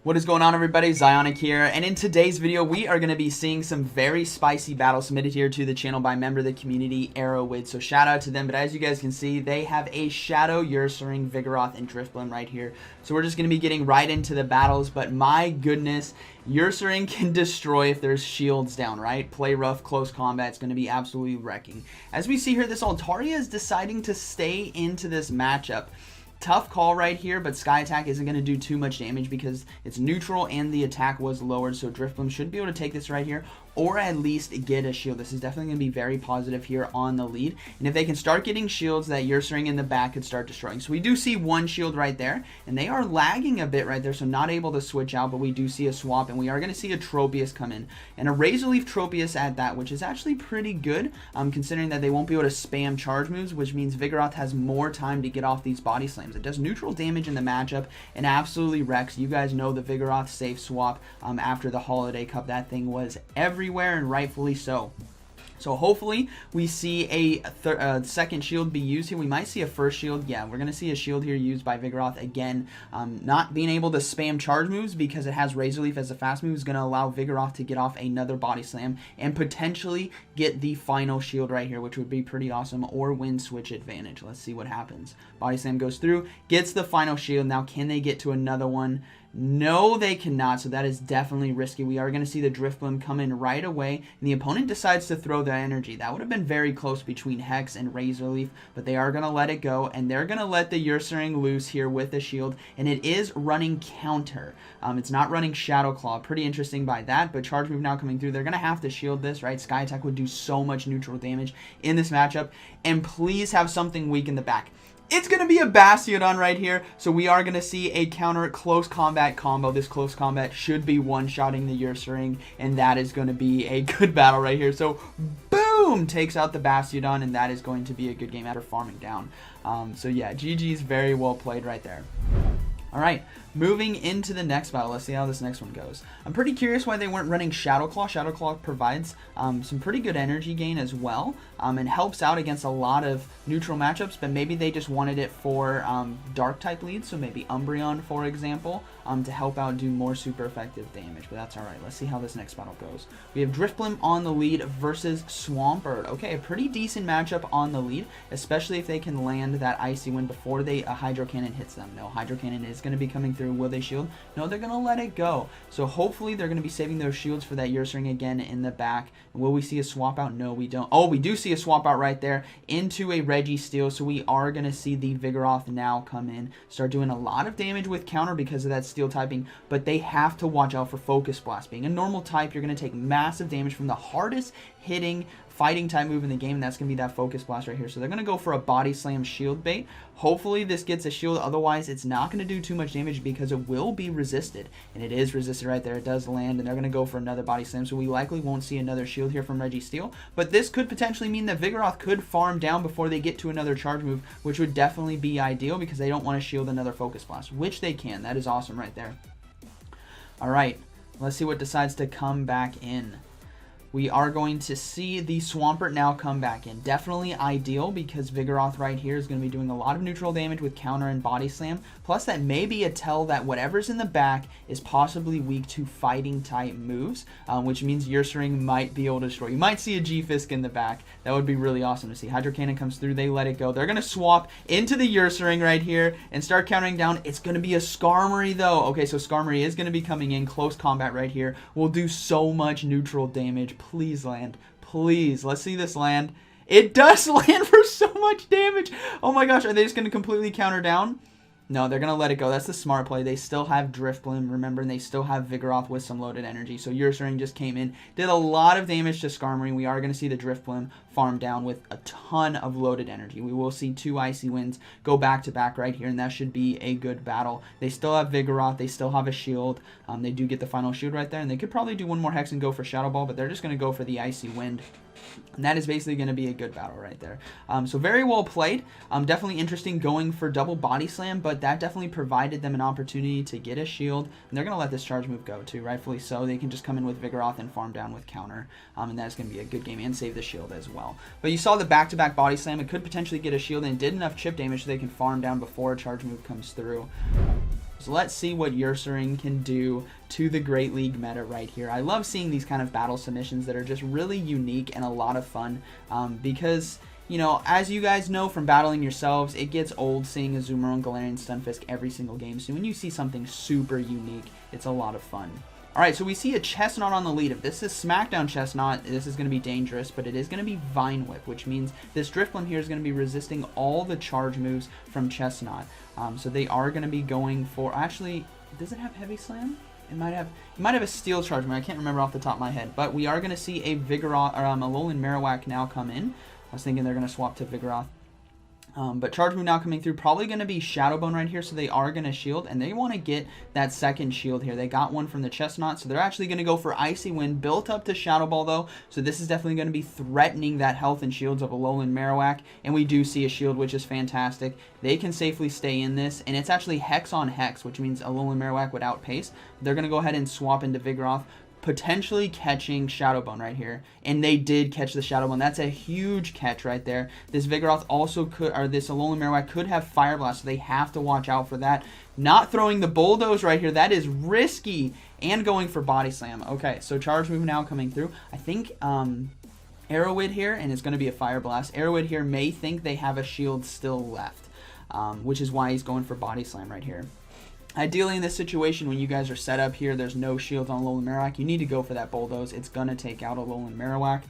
What is going on, everybody? ZyoniK here, and in today's video we are going to be seeing some very spicy battles submitted here to the channel by a member of the community, Arrowwood. So shout out to them. But as you guys can see, they have a Shadow Ursaring, Vigoroth, and Drifblim right here. So we're just going to be getting right into the battles. But my goodness, Ursaring can destroy if there's shields down, right? Play rough, close combat, it's going to be absolutely wrecking. As we see here, this Altaria is deciding to stay into this matchup. Tough call right here, but Sky Attack isn't going to do too much damage because it's neutral and the attack was lowered, so Drifblim should be able to take this right here, or at least get a shield. This is definitely going to be very positive here on the lead, and if they can start getting shields, that Ursaring in the back could start destroying. So we do see one shield right there, and they are lagging a bit right there, so not able to switch out, but we do see a swap, and we are going to see a Tropius come in, and a Razor Leaf Tropius at that, which is actually pretty good, considering that they won't be able to spam charge moves, which means Vigoroth has more time to get off these body slams. It does neutral damage in the matchup and absolutely wrecks. You guys know the Vigoroth safe swap after the Holiday Cup. That thing was everywhere, and rightfully so. So hopefully we see a second shield be used here. We might see a first shield. Yeah, we're going to see a shield here used by Vigoroth. Again, not being able to spam charge moves because it has Razor Leaf as a fast move is going to allow Vigoroth to get off another body slam and potentially get the final shield right here, which would be pretty awesome, or win switch advantage. Let's see what happens. Body slam goes through, gets the final shield. Now can they get to another one? No, they cannot, so that is definitely risky. We are going to see the Drifblim come in right away, and the opponent decides to throw their energy. That would have been very close between Hex and Razor Leaf, but they are going to let it go, and they're going to let the Ursaring loose here with the shield, and it is running counter. It's not running Shadow Claw. Pretty interesting by that, but charge move now coming through. They're going to have to shield this, right? Sky Attack would do so much neutral damage in this matchup, and please have something weak in the back. It's going to be a Bastiodon right here, so we are going to see a counter close combat combo. This close combat should be one-shotting the Ursaring, and that is going to be a good battle right here. So, boom! Takes out the Bastiodon, and that is going to be a good game after farming down. So yeah, GG's very well played right there. Alright, moving into the next battle. Let's see how this next one goes. I'm pretty curious why they weren't running Shadow Claw. Shadow Claw provides some pretty good energy gain as well, and helps out against a lot of neutral matchups, but maybe they just wanted it for dark type leads, so maybe Umbreon, for example, to help out do more super effective damage, but that's alright. Let's see how this next battle goes. We have Drifblim on the lead versus Swampert. Okay, a pretty decent matchup on the lead, especially if they can land that Icy Wind before a Hydro Cannon hits them. No, Hydro Cannon is going to be coming through. Will they shield? No, they're going to let it go. So hopefully they're going to be saving those shields for that Ursaring again in the back. And will we see a swap out? No, we don't. Oh, we do see a swap out right there into a Registeel. So we are going to see the Vigoroth now come in, start doing a lot of damage with counter because of that steel typing, but they have to watch out for Focus Blast. Being a normal type, you're going to take massive damage from the hardest hitting fighting type move in the game, and that's going to be that Focus Blast right here. So they're going to go for a Body Slam shield bait. Hopefully this gets a shield, otherwise it's not going to do too much damage because it will be resisted, and it is resisted right there. It does land, and they're going to go for another Body Slam, so we likely won't see another shield here from Registeel, but this could potentially mean that Vigoroth could farm down before they get to another charge move, which would definitely be ideal because they don't want to shield another Focus Blast, which they can. That is awesome right there. Alright, let's see what decides to come back in. We are going to see the Swampert now come back in. Definitely ideal because Vigoroth right here is going to be doing a lot of neutral damage with counter and body slam. Plus that may be a tell that whatever's in the back is possibly weak to fighting type moves, which means Ursaring might be able to destroy. You might see a G-Fisk in the back. That would be really awesome to see. Hydro Cannon comes through, they let it go. They're going to swap into the Ursaring right here and start countering down. It's going to be a Skarmory though. Okay, so Skarmory is going to be coming in. Close combat right here. Will do so much neutral damage. Please land. Please. Let's see this land. It does land for so much damage. Oh my gosh. Are they just going to completely counter down? No, they're going to let it go. That's the smart play. They still have Drifblim, remember, and they still have Vigoroth with some loaded energy. So Ursaring just came in, did a lot of damage to Skarmory. We are going to see the Drifblim farm down with a ton of loaded energy. We will see two Icy Winds go back to back right here, and that should be a good battle. They still have Vigoroth. They still have a shield. They do get the final shield right there, and they could probably do one more Hex and go for Shadow Ball, but they're just going to go for the Icy Wind. And that is basically going to be a good battle right there. So very well played. Definitely interesting going for double body slam, but that definitely provided them an opportunity to get a shield. And they're going to let this charge move go too, rightfully so. They can just come in with Vigoroth and farm down with counter. And that's going to be a good game and save the shield as well. But you saw the back-to-back body slam. It could potentially get a shield and did enough chip damage so they can farm down before a charge move comes through. So let's see what Ursaring can do to the Great League meta right here. I love seeing these kind of battle submissions that are just really unique and a lot of fun because, you know, as you guys know from battling yourselves, it gets old seeing a Azumarill and Galarian Stunfisk every single game. So when you see something super unique, it's a lot of fun. Alright, so we see a Chesnaught on the lead. If this is Smackdown Chesnaught, this is going to be dangerous, but it is going to be Vine Whip, which means this Drifblim here is going to be resisting all the charge moves from Chesnaught. So they are going to be going for, actually, does it have Heavy Slam? It might have a Steel Charge move. I can't remember off the top of my head, but we are going to see a Vigoroth, or Alolan Marowak now come in. I was thinking they're going to swap to Vigoroth. But charge move now coming through, probably going to be Shadow Bone right here, so they are going to shield, and they want to get that second shield here. They got one from the Chesnaught, so they're actually going to go for Icy Wind, built up to Shadow Ball though, so this is definitely going to be threatening that health and shields of Alolan Marowak, and we do see a shield, which is fantastic. They can safely stay in this, and it's actually Hex on Hex, which means Alolan Marowak would outpace. They're going to go ahead and swap into Vigoroth, potentially catching Shadow Bone right here, and they did catch the Shadow Bone. That's a huge catch right there. This Vigoroth also could, or this Alolan Marowak could have Fire Blast, so they have to watch out for that. Not throwing the Bulldoze right here, that is risky, and going for Body Slam. Okay, so charge move now coming through. I think Arrowhead here, and it's going to be a Fire Blast. Arrowhead here may think they have a shield still left, which is why he's going for Body Slam right here. Ideally, in this situation, when you guys are set up here, there's no shields on Alolan Marowak, you need to go for that Bulldoze. It's going to take out Alolan Marowak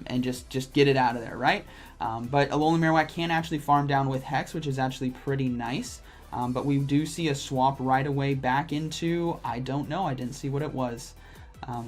and just get it out of there, right? But Alolan Marowak can actually farm down with Hex, which is actually pretty nice. But we do see a swap right away back into, I don't know, I didn't see what it was.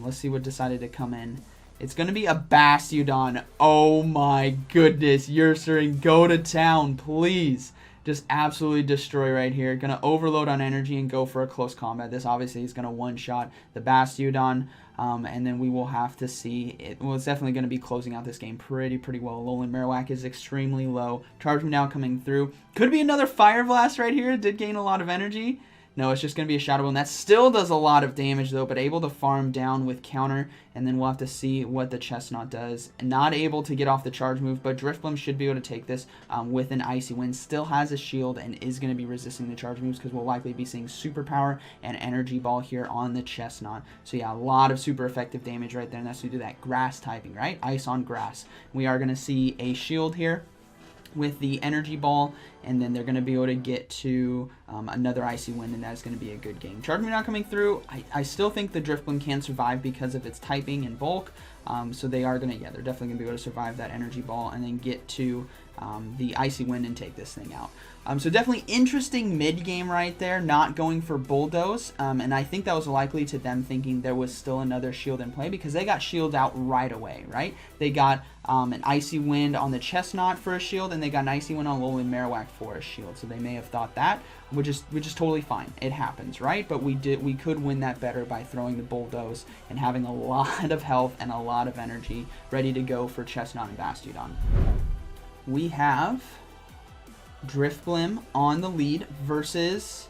Let's see what decided to come in. It's going to be a Bastiodon. Oh my goodness, Ursaring, go to town, please. Just absolutely destroy right here. Going to overload on energy and go for a close combat. This obviously is going to one-shot the Bastiodon. And then we will have to see it. Well, it's definitely going to be closing out this game pretty well. Alolan Marowak is extremely low. Charge now coming through. Could be another Fire Blast right here. Did gain a lot of energy. No, it's just going to be a Shadow Bone. That still does a lot of damage, though, but able to farm down with counter, and then we'll have to see what the Chesnaught does. Not able to get off the charge move, but Drifblim should be able to take this with an Icy Wind. Still has a shield and is going to be resisting the charge moves because we'll likely be seeing Superpower and Energy Ball here on the Chesnaught. So, yeah, a lot of super effective damage right there, and that's due to that grass typing, right? Ice on grass. We are going to see a shield here with the Energy Ball, and then they're going to be able to get to another Icy Wind, and that's going to be a good game. Charge now coming through. I still think the Drifblim can survive because of its typing and bulk, so they are going to, yeah, they're definitely going to be able to survive that Energy Ball and then get to the Icy Wind and take this thing out. So definitely interesting mid-game right there, not going for Bulldoze, and I think that was likely to them thinking there was still another shield in play because they got shield out right away, right? They got an Icy Wind on the Chesnaught for a shield, and they got an Icy Wind on Alolan Marowak for a shield, so they may have thought that, which is totally fine. It happens, right? But we could win that better by throwing the Bulldoze and having a lot of health and a lot of energy ready to go for Chesnaught and Bastiodon. We have Drifblim on the lead versus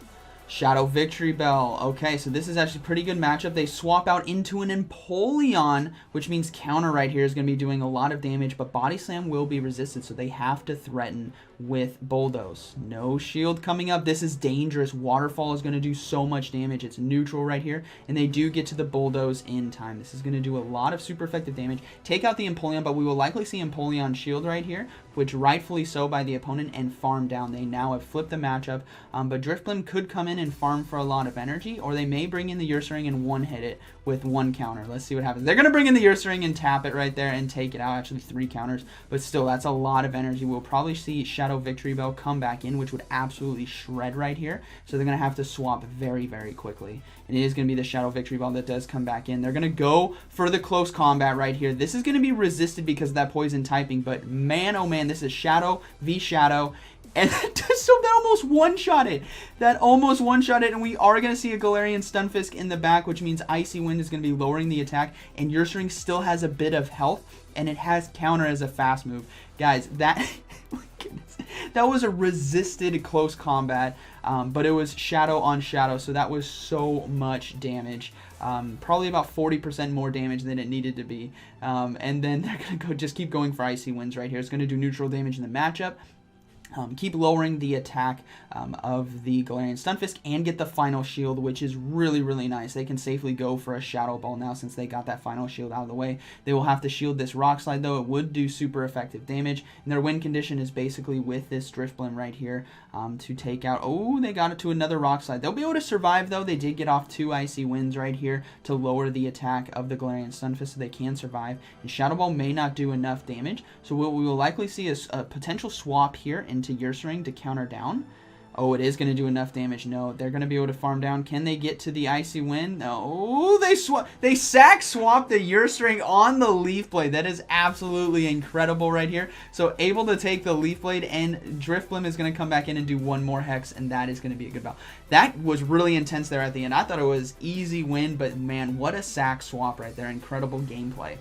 Shadow Victreebel. Okay, so this is actually a pretty good matchup. They swap out into an Empoleon, which means counter right here is going to be doing a lot of damage, but Body Slam will be resisted, so they have to threaten with Bulldoze. No shield coming up. This is dangerous. Waterfall is going to do so much damage. It's neutral right here, and they do get to the Bulldoze in time. This is going to do a lot of super effective damage. Take out the Empoleon, but we will likely see Empoleon shield right here, which rightfully so by the opponent, and farm down. They now have flipped the matchup, but Drifblim could come in and farm for a lot of energy, or they may bring in the Ursaring and one-hit it with one counter. Let's see what happens. They're going to bring in the Ursaring and tap it right there and take it out. Actually, 3 counters, but still, that's a lot of energy. We'll probably see Shadow Victreebel come back in, which would absolutely shred right here. So they're going to have to swap very quickly. And it is going to be the Shadow Victreebel that does come back in. They're going to go for the close combat right here. This is going to be resisted because of that poison typing, but man, oh man, this is Shadow v Shadow. And so that almost one-shot it. That almost one-shot it, and we are going to see a Galarian Stunfisk in the back, which means Icy Wind is going to be lowering the attack, and Ursaring still has a bit of health, and it has counter as a fast move. Guys, that... that was a resisted close combat, but it was Shadow on Shadow, so that was so much damage. Probably about 40% more damage than it needed to be. And then they're going to just keep going for Icy Winds right here. It's going to do neutral damage in the matchup. keep lowering the attack of the Galarian Stunfisk and get the final shield, which is really, really nice. They can safely go for a Shadow Ball now since they got that final shield out of the way. They will have to shield this Rock Slide, though. It would do super effective damage. And their win condition is basically with this Drifblim right here to take out... Oh, they got it to another Rock Slide. They'll be able to survive, though. They did get off 2 Icy Winds right here to lower the attack of the Galarian Stunfisk, so they can survive. And Shadow Ball may not do enough damage, so what we will likely see is a potential swap here into Ursaring to counter down. Oh, it is going to do enough damage. No, they're going to be able to farm down. Can they get to the Icy Wind? No, they sack swap the Ursaring on the Leaf Blade. That is absolutely incredible right here. So able to take the Leaf Blade, and Drifblim is going to come back in and do one more Hex, and that is going to be a good battle. That was really intense there at the end. I thought it was easy win, but man, what a sack swap right there. Incredible gameplay.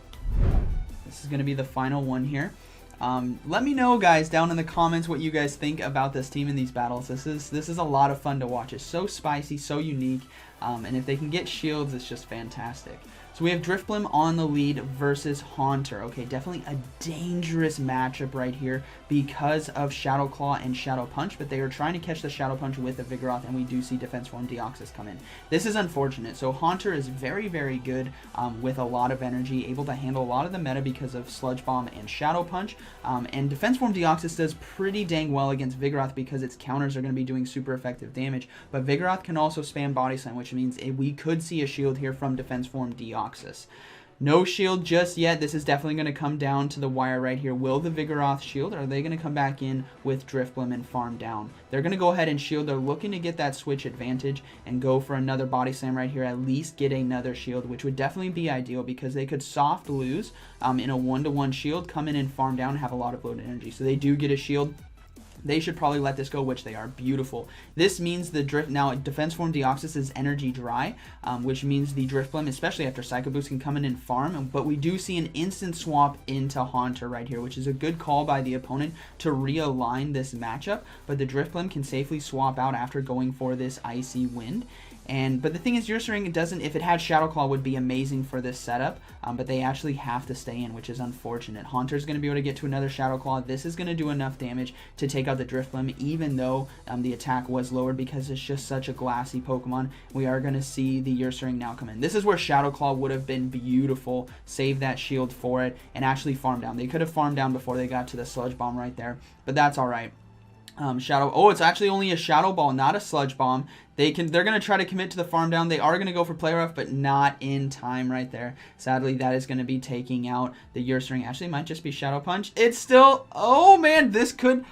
This is going to be the final one here. Let me know, guys, down in the comments what you guys think about this team in these battles. This is a lot of fun to watch. It's so spicy, so unique, and if they can get shields, it's just fantastic. So we have Drifblim on the lead versus Haunter. Okay, definitely a dangerous matchup right here because of Shadow Claw and Shadow Punch, but they are trying to catch the Shadow Punch with a Vigoroth, and we do see Defense Form Deoxys come in. This is unfortunate. So Haunter is very, very good with a lot of energy, able to handle a lot of the meta because of Sludge Bomb and Shadow Punch, and Defense Form Deoxys does pretty dang well against Vigoroth because its counters are going to be doing super effective damage, but Vigoroth can also spam Body Slam, which means we could see a shield here from Defense Form Deoxys. No shield just yet. This is definitely going to come down to the wire right here. Will the Vigoroth shield, or are they going to come back in with Drifblim and farm down? They're going to go ahead and shield. They're looking to get that switch advantage and go for another Body Slam right here, at least get another shield, which would definitely be ideal because they could soft lose in a 1-to-1 shield, come in and farm down and have a lot of loaded energy. So they do get a shield. They should probably let this go, which they are. Beautiful. This means the now Defense Form Deoxys is energy dry, which means the Drifblim, especially after Psycho Boost, can come in and farm. But we do see an instant swap into Haunter right here, which is a good call by the opponent to realign this matchup. But the Drifblim can safely swap out after going for this Icy Wind. But the thing is, Ursaring doesn't, if it had Shadow Claw, would be amazing for this setup, but they actually have to stay in, which is unfortunate. Haunter's going to be able to get to another Shadow Claw. This is going to do enough damage to take out the Drifblim, even though the attack was lowered because it's just such a glassy Pokemon. We are going to see the Ursaring now come in. This is where Shadow Claw would have been beautiful. Save that shield for it and actually farm down. They could have farmed down before they got to the Sludge Bomb right there, but that's all right. It's actually only a Shadow Ball, not a Sludge Bomb. They're going to try to commit to the farm down. They are going to go for Play Rough, but not in time right there. Sadly, that is going to be taking out the Ursaring. Actually, it might just be Shadow Punch. It's still... Oh, man, this could...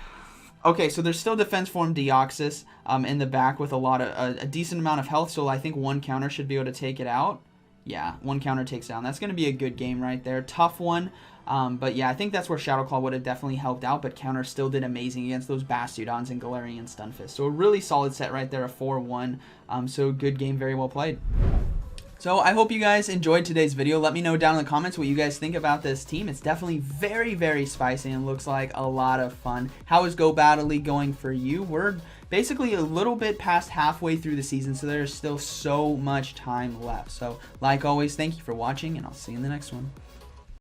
Okay, so there's still Defense Form Deoxys in the back with a decent amount of health, so I think one counter should be able to take it out. Yeah, one counter takes it down. That's going to be a good game right there. Tough one. But yeah, I think that's where Shadow Claw would have definitely helped out, but counter still did amazing against those Bastiodons and Galarian Stunfisk. So a really solid set right there, a 4-1. So good game, very well played. So I hope you guys enjoyed today's video. Let me know down in the comments what you guys think about this team. It's definitely very, very spicy and looks like a lot of fun. How is Go Battle League going for you? We're basically a little bit past halfway through the season, so there's still so much time left. So like always, thank you for watching, and I'll see you in the next one.